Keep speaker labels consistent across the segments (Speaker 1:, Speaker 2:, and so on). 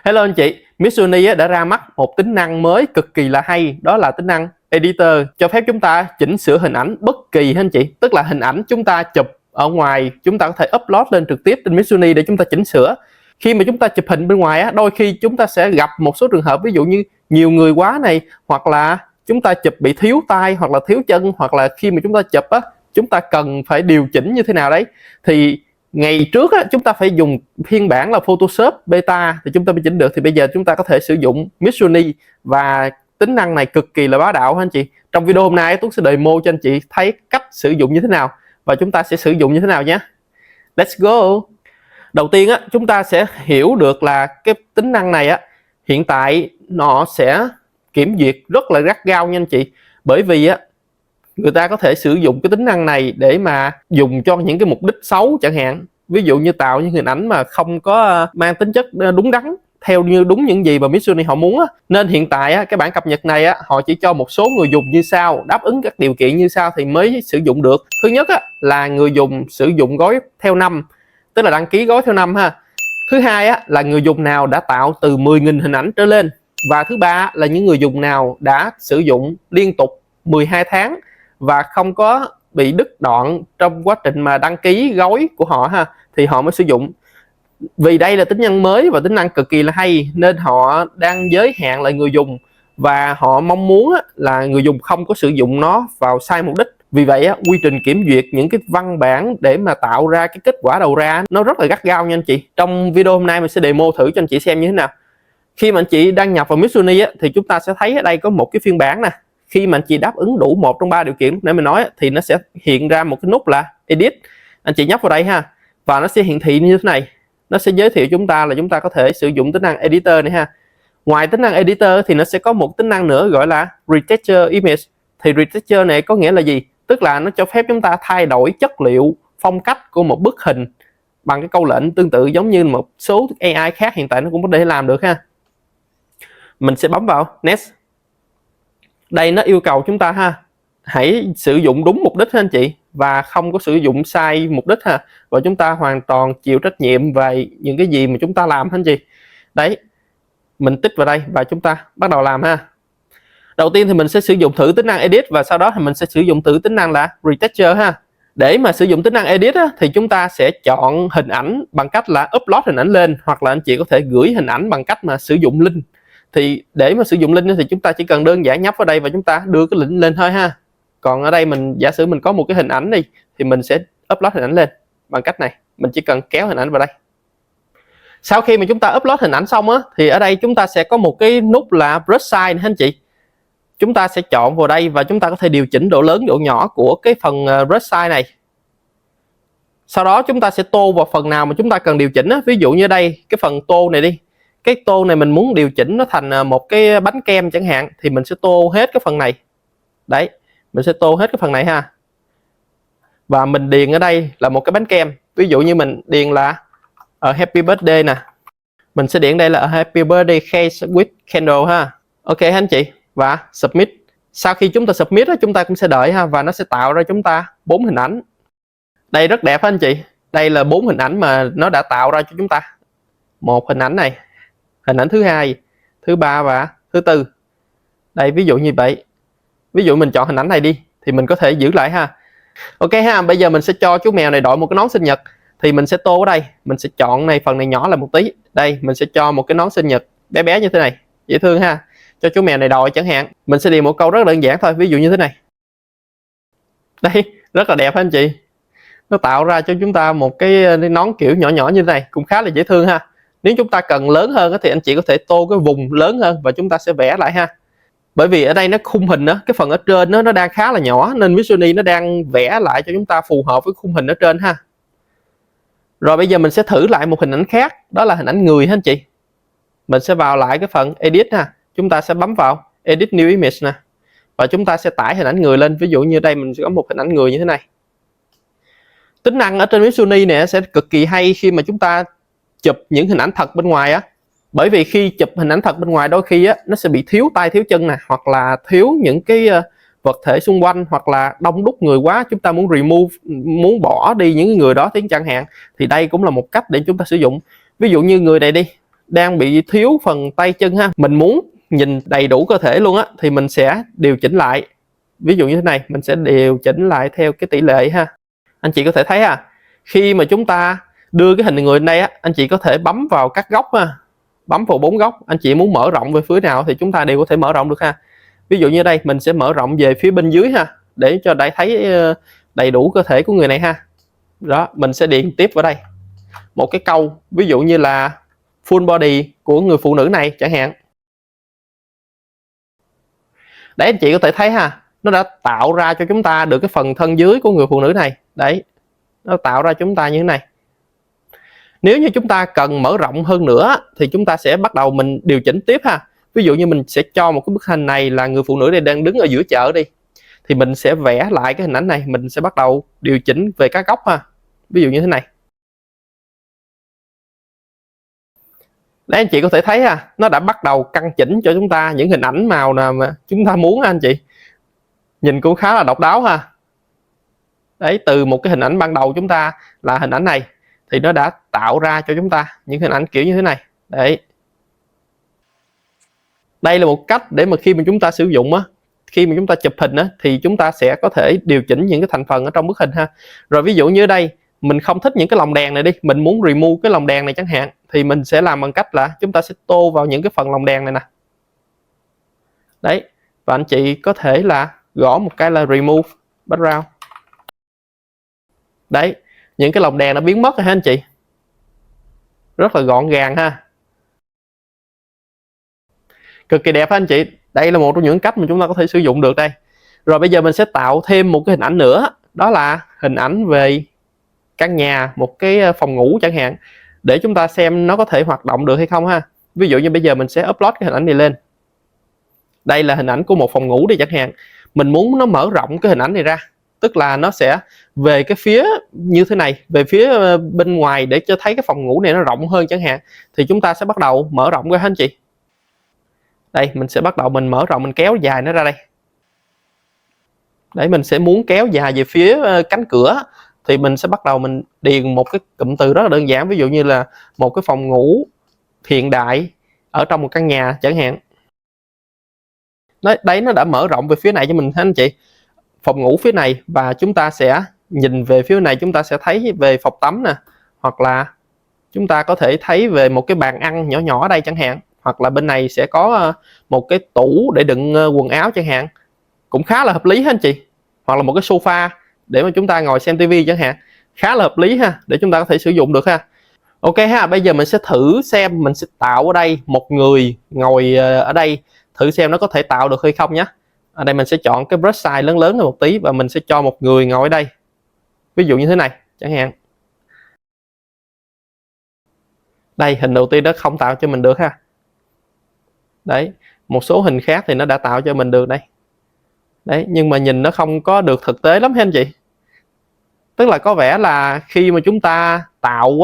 Speaker 1: Hello anh chị, Midjourney đã ra mắt một tính năng mới cực kỳ là hay, đó là tính năng Editor, cho phép chúng ta chỉnh sửa hình ảnh bất kỳ anh chị. Tức là hình ảnh chúng ta chụp ở ngoài, chúng ta có thể upload lên trực tiếp trên Midjourney để chúng ta chỉnh sửa. Khi mà chúng ta chụp hình bên ngoài đôi khi chúng ta sẽ gặp một số trường hợp, ví dụ như nhiều người quá này, hoặc là chúng ta chụp bị thiếu tay hoặc là thiếu chân, hoặc là khi mà chúng ta chụp chúng ta cần phải điều chỉnh như thế nào đấy. Thì ngày trước chúng ta phải dùng phiên bản là Photoshop beta thì chúng ta mới chỉnh được, thì bây giờ chúng ta có thể sử dụng Midjourney và tính năng này cực kỳ là bá đạo anh chị. Trong video hôm nay Tuấn sẽ demo cho anh chị thấy cách sử dụng như thế nào và chúng ta sẽ sử dụng như thế nào nhé. Let's go. Đầu tiên chúng ta sẽ hiểu được là cái tính năng này hiện tại nó sẽ kiểm duyệt rất là gắt gao nha anh chị, bởi vì người ta có thể sử dụng cái tính năng này để mà dùng cho những cái mục đích xấu chẳng hạn, ví dụ như tạo những hình ảnh mà không có mang tính chất đúng đắn theo như đúng những gì mà Midjourney họ muốn Nên hiện tại cái bản cập nhật này họ chỉ cho một số người dùng như sau, đáp ứng các điều kiện như sau thì mới sử dụng được. Thứ nhất là người dùng sử dụng gói theo năm, tức là đăng ký gói theo năm ha. Thứ hai là người dùng nào đã tạo từ 10.000 hình ảnh trở lên. Và thứ ba là những người dùng nào đã sử dụng liên tục 12 tháng và không có bị đứt đoạn trong quá trình mà đăng ký gói của họ thì họ mới sử dụng. Vì đây là tính năng mới và tính năng cực kỳ là hay nên họ đang giới hạn lại người dùng, và họ mong muốn là người dùng không có sử dụng nó vào sai mục đích. Vì vậy quy trình kiểm duyệt những cái văn bản để mà tạo ra cái kết quả đầu ra nó rất là gắt gao nha anh chị. Trong video hôm nay mình sẽ demo thử cho anh chị xem như thế nào. Khi mà anh chị đăng nhập vào Midjourney thì chúng ta sẽ thấy ở đây có một cái phiên bản nè. Khi mà anh chị đáp ứng đủ một trong 3 điều kiện lúc nãy mình nói thì nó sẽ hiện ra một cái nút là Edit. Anh chị nhấp vào đây và nó sẽ hiển thị như thế này. Nó sẽ giới thiệu chúng ta là chúng ta có thể sử dụng tính năng Editor này Ngoài tính năng Editor thì nó sẽ có một tính năng nữa gọi là Retexture Image. Thì Retexture này có nghĩa là gì? Tức là nó cho phép chúng ta thay đổi chất liệu, phong cách của một bức hình bằng cái câu lệnh tương tự giống như một số AI khác hiện tại nó cũng có thể làm được Mình sẽ bấm vào Next. Đây nó yêu cầu chúng ta hãy sử dụng đúng mục đích anh chị, và không có sử dụng sai mục đích và chúng ta hoàn toàn chịu trách nhiệm về những cái gì mà chúng ta làm anh chị. Đấy, mình tích vào đây và chúng ta bắt đầu làm Đầu tiên thì mình sẽ sử dụng thử tính năng Edit, và sau đó thì mình sẽ sử dụng thử tính năng là Retexture Để mà sử dụng tính năng Edit thì chúng ta sẽ chọn hình ảnh bằng cách là upload hình ảnh lên, hoặc là anh chị có thể gửi hình ảnh bằng cách mà sử dụng link. Thì để mà sử dụng link thì chúng ta chỉ cần đơn giản nhấp vào đây và chúng ta đưa cái link lên thôi Còn ở đây mình giả sử mình có một cái hình ảnh đi thì mình sẽ upload hình ảnh lên bằng cách này, mình chỉ cần kéo hình ảnh vào đây. Sau khi mà chúng ta upload hình ảnh xong thì ở đây chúng ta sẽ có một cái nút là brush size anh chị. Chúng ta sẽ chọn vào đây và chúng ta có thể điều chỉnh độ lớn độ nhỏ của cái phần brush size này. Sau đó chúng ta sẽ tô vào phần nào mà chúng ta cần điều chỉnh ví dụ như đây cái phần tô này đi, cái tô này mình muốn điều chỉnh nó thành một cái bánh kem chẳng hạn, thì mình sẽ tô hết cái phần này. Đấy, mình sẽ tô hết cái phần này và mình điền ở đây là một cái bánh kem. Ví dụ như mình điền là ở Happy Birthday nè, mình sẽ điền đây là Happy Birthday Cake with Candle Ok anh chị, và Submit. Sau khi chúng ta Submit chúng ta cũng sẽ đợi và nó sẽ tạo ra chúng ta 4 hình ảnh. Đây rất đẹp anh chị. Đây là 4 hình ảnh mà nó đã tạo ra cho chúng ta. Một hình ảnh này, hình ảnh thứ hai, thứ ba và thứ tư. Đây ví dụ như vậy. Ví dụ mình chọn hình ảnh này đi thì mình có thể giữ lại Ok bây giờ mình sẽ cho chú mèo này đội một cái nón sinh nhật. Thì mình sẽ tô ở đây, mình sẽ chọn này, phần này nhỏ là một tí. Đây mình sẽ cho một cái nón sinh nhật bé bé như thế này, dễ thương cho chú mèo này đội chẳng hạn. Mình sẽ điền một câu rất đơn giản thôi, ví dụ như thế này. Đây, rất là đẹp anh chị. Nó tạo ra cho chúng ta một cái nón kiểu nhỏ nhỏ như thế này, cũng khá là dễ thương Nếu chúng ta cần lớn hơn thì anh chị có thể tô cái vùng lớn hơn và chúng ta sẽ vẽ lại Bởi vì ở đây nó khung hình cái phần ở trên nó đang khá là nhỏ, nên Midjourney nó đang vẽ lại cho chúng ta phù hợp với khung hình ở trên Rồi bây giờ mình sẽ thử lại một hình ảnh khác, đó là hình ảnh người anh chị. Mình sẽ vào lại cái phần Edit chúng ta sẽ bấm vào Edit New Image nè, và chúng ta sẽ tải hình ảnh người lên. Ví dụ như đây mình sẽ có một hình ảnh người như thế này. Tính năng ở trên Midjourney này sẽ cực kỳ hay khi mà chúng ta chụp những hình ảnh thật bên ngoài Bởi vì khi chụp hình ảnh thật bên ngoài đôi khi nó sẽ bị thiếu tay thiếu chân nè, hoặc là thiếu những cái vật thể xung quanh, hoặc là đông đúc người quá, chúng ta muốn remove, muốn bỏ đi những người đó tiếng chẳng hạn, thì đây cũng là một cách để chúng ta sử dụng. Ví dụ như người này đi, đang bị thiếu phần tay chân ha, mình muốn nhìn đầy đủ cơ thể luôn á, thì mình sẽ điều chỉnh lại. Ví dụ như thế này, mình sẽ điều chỉnh lại theo cái tỷ lệ ha. Anh chị có thể thấy khi mà chúng ta đưa cái hình người lên đây á, anh chị có thể bấm vào các góc ha, bấm vào 4 góc. Anh chị muốn mở rộng về phía nào thì chúng ta đều có thể mở rộng được ha. Ví dụ như đây mình sẽ mở rộng về phía bên dưới ha, để cho đại thấy đầy đủ cơ thể của người này ha. Đó, mình sẽ điền tiếp vào đây một cái câu, ví dụ như là full body của người phụ nữ này chẳng hạn. Đấy, anh chị có thể thấy nó đã tạo ra cho chúng ta được cái phần thân dưới của người phụ nữ này. Đấy, nó tạo ra chúng ta như thế này. Nếu như chúng ta cần mở rộng hơn nữa thì chúng ta sẽ bắt đầu mình điều chỉnh tiếp ha. Ví dụ như mình sẽ cho một cái bức hình này là người phụ nữ này đang đứng ở giữa chợ đi, thì mình sẽ vẽ lại cái hình ảnh này, mình sẽ bắt đầu điều chỉnh về các góc ha. Ví dụ như thế này. Đấy, anh chị có thể thấy nó đã bắt đầu căn chỉnh cho chúng ta những hình ảnh màu nào mà chúng ta muốn anh chị. Nhìn cũng khá là độc đáo ha. Đấy, từ một cái hình ảnh ban đầu chúng ta là hình ảnh này, thì nó đã tạo ra cho chúng ta những hình ảnh kiểu như thế này. Đấy. Đây là một cách để mà khi mà chúng ta sử dụng khi mà chúng ta chụp hình thì chúng ta sẽ có thể điều chỉnh những cái thành phần ở trong bức hình ha. Rồi ví dụ như ở đây mình không thích những cái lồng đèn này đi, mình muốn remove cái lồng đèn này chẳng hạn, thì mình sẽ làm bằng cách là chúng ta sẽ tô vào những cái phần lồng đèn này nè. Đấy, và anh chị có thể là gõ một cái là remove background. Đấy, những cái lồng đèn nó biến mất rồi ha anh chị. Rất là gọn gàng ha. Cực kỳ đẹp ha anh chị. Đây là một trong những cách mà chúng ta có thể sử dụng được đây. Rồi bây giờ mình sẽ tạo thêm một cái hình ảnh nữa, đó là hình ảnh về căn nhà, một cái phòng ngủ chẳng hạn, để chúng ta xem nó có thể hoạt động được hay không ha. Ví dụ như bây giờ mình sẽ upload cái hình ảnh này lên. Đây là hình ảnh của một phòng ngủ đi chẳng hạn. Mình muốn nó mở rộng cái hình ảnh này ra, tức là nó sẽ về cái phía như thế này, về phía bên ngoài để cho thấy cái phòng ngủ này nó rộng hơn chẳng hạn, thì chúng ta sẽ bắt đầu mở rộng ra anh chị. Đây, mình sẽ bắt đầu mình mở rộng, mình kéo dài nó ra đây. Đấy, mình sẽ muốn kéo dài về phía cánh cửa, thì mình sẽ bắt đầu mình điền một cái cụm từ rất là đơn giản, ví dụ như là một cái phòng ngủ hiện đại ở trong một căn nhà chẳng hạn. Đấy, nó đã mở rộng về phía này cho mình anh chị. Phòng ngủ phía này, và chúng ta sẽ nhìn về phía này, chúng ta sẽ thấy về phòng tắm nè, hoặc là chúng ta có thể thấy về một cái bàn ăn nhỏ nhỏ ở đây chẳng hạn, hoặc là bên này sẽ có một cái tủ để đựng quần áo chẳng hạn, cũng khá là hợp lý ha anh chị. Hoặc là một cái sofa để mà chúng ta ngồi xem tivi chẳng hạn, khá là hợp lý ha, để chúng ta có thể sử dụng được ha. Ok ha, bây giờ mình sẽ thử xem, mình sẽ tạo ở đây một người ngồi ở đây, thử xem nó có thể tạo được hay không nhé. Ở đây mình sẽ chọn cái brush size lớn lớn hơn một tí, và mình sẽ cho một người ngồi ở đây, ví dụ như thế này chẳng hạn. Đây, hình đầu tiên nó không tạo cho mình được ha. Đấy, một số hình khác thì nó đã tạo cho mình được đây. Đấy, nhưng mà nhìn nó không có được thực tế lắm ha anh chị. Tức là có vẻ là khi mà chúng ta tạo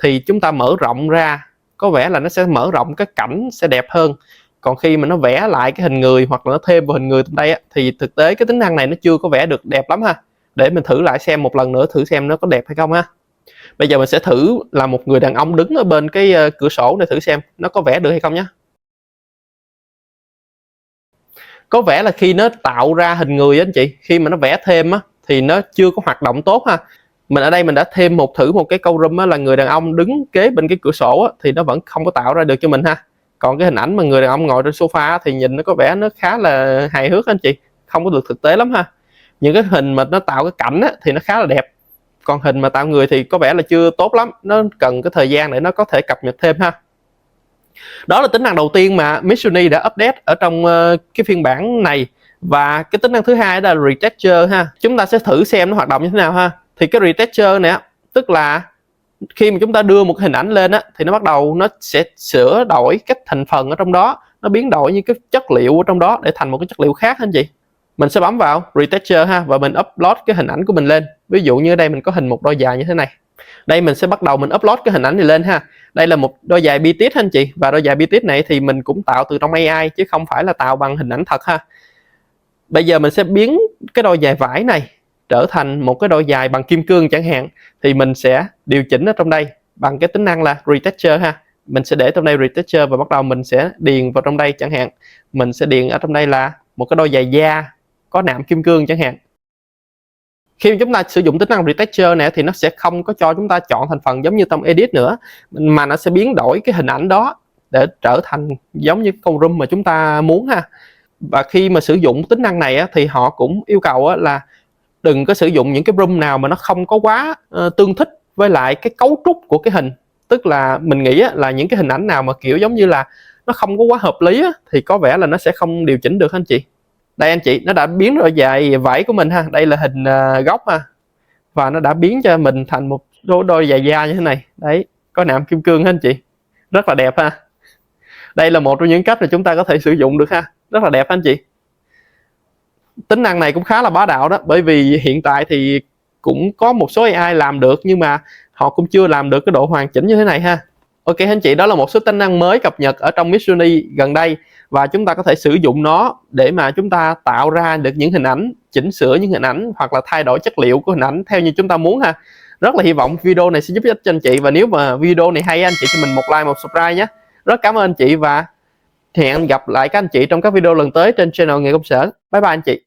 Speaker 1: thì chúng ta mở rộng ra, có vẻ là nó sẽ mở rộng cái cảnh sẽ đẹp hơn. Còn khi mà nó vẽ lại cái hình người, hoặc là nó thêm vào hình người trong đây thì thực tế cái tính năng này nó chưa có vẽ được đẹp lắm ha. Để mình thử lại xem một lần nữa, thử xem nó có đẹp hay không ha. Bây giờ mình sẽ thử là một người đàn ông đứng ở bên cái cửa sổ để thử xem nó có vẽ được hay không nhé. Có vẻ là khi nó tạo ra hình người anh chị, khi mà nó vẽ thêm thì nó chưa có hoạt động tốt ha. Mình ở đây mình đã thêm thử một cái câu room là người đàn ông đứng kế bên cái cửa sổ thì nó vẫn không có tạo ra được cho mình ha. Còn cái hình ảnh mà người đàn ông ngồi trên sofa thì nhìn nó có vẻ nó khá là hài hước anh chị, không có được thực tế lắm ha. Những cái hình mà nó tạo cái cảnh thì nó khá là đẹp, còn hình mà tạo người thì có vẻ là chưa tốt lắm, nó cần cái thời gian để nó có thể cập nhật thêm ha. Đó là tính năng đầu tiên mà Midjourney đã update ở trong cái phiên bản này. Và cái tính năng thứ hai đó là retexture ha. Chúng ta sẽ thử xem nó hoạt động như thế nào ha. Thì cái retexture này tức là khi mà chúng ta đưa một cái hình ảnh lên thì nó bắt đầu nó sẽ sửa đổi các thành phần ở trong đó, nó biến đổi những cái chất liệu ở trong đó để thành một cái chất liệu khác anh chị. Mình sẽ bấm vào retexture ha, và mình upload cái hình ảnh của mình lên. Ví dụ như ở đây mình có hình một đôi giày như thế này. Đây mình sẽ bắt đầu mình upload cái hình ảnh này lên ha. Đây là một đôi giày BTS anh chị, và đôi giày BTS này thì mình cũng tạo từ trong AI chứ không phải là tạo bằng hình ảnh thật ha. Bây giờ mình sẽ biến cái đôi giày vải này trở thành một cái đôi giày bằng kim cương chẳng hạn, thì mình sẽ điều chỉnh ở trong đây bằng cái tính năng là retexture ha. mình sẽ để trong đây retexture và bắt đầu mình sẽ điền vào trong đây, chẳng hạn mình sẽ điền ở trong đây là một cái đôi giày da có nạm kim cương chẳng hạn. Khi chúng ta sử dụng tính năng retexture này thì nó sẽ không có cho chúng ta chọn thành phần giống như trong edit nữa, mà nó sẽ biến đổi cái hình ảnh đó để trở thành giống như con room mà chúng ta muốn ha. Và khi mà sử dụng tính năng này thì họ cũng yêu cầu là đừng có sử dụng những cái room nào mà nó không có quá tương thích với lại cái cấu trúc của cái hình. Tức là mình nghĩ là những cái hình ảnh nào mà kiểu giống như là nó không có quá hợp lý thì có vẻ là nó sẽ không điều chỉnh được anh chị. Đây anh chị, nó đã biến rồi giày vải của mình ha. Đây là hình gốc ha, và nó đã biến cho mình thành một đôi giày da như thế này. Đấy, có nạm kim cương ha anh chị, rất là đẹp ha. Đây là một trong những cách mà chúng ta có thể sử dụng được ha, rất là đẹp anh chị. Tính năng này cũng khá là bá đạo đó, bởi vì hiện tại thì cũng có một số AI làm được nhưng mà họ cũng chưa làm được cái độ hoàn chỉnh như thế này ha. Ok anh chị, đó là một số tính năng mới cập nhật ở trong Midjourney gần đây, và chúng ta có thể sử dụng nó để mà chúng ta tạo ra được những hình ảnh, chỉnh sửa những hình ảnh hoặc là thay đổi chất liệu của hình ảnh theo như chúng ta muốn ha. Rất là hy vọng video này sẽ giúp ích cho anh chị, và nếu mà video này hay anh chị cho mình một like, một subscribe nhé. Rất cảm ơn anh chị và hẹn gặp lại các anh chị trong các video lần tới trên channel Nghề Công Sở. Bye bye anh chị.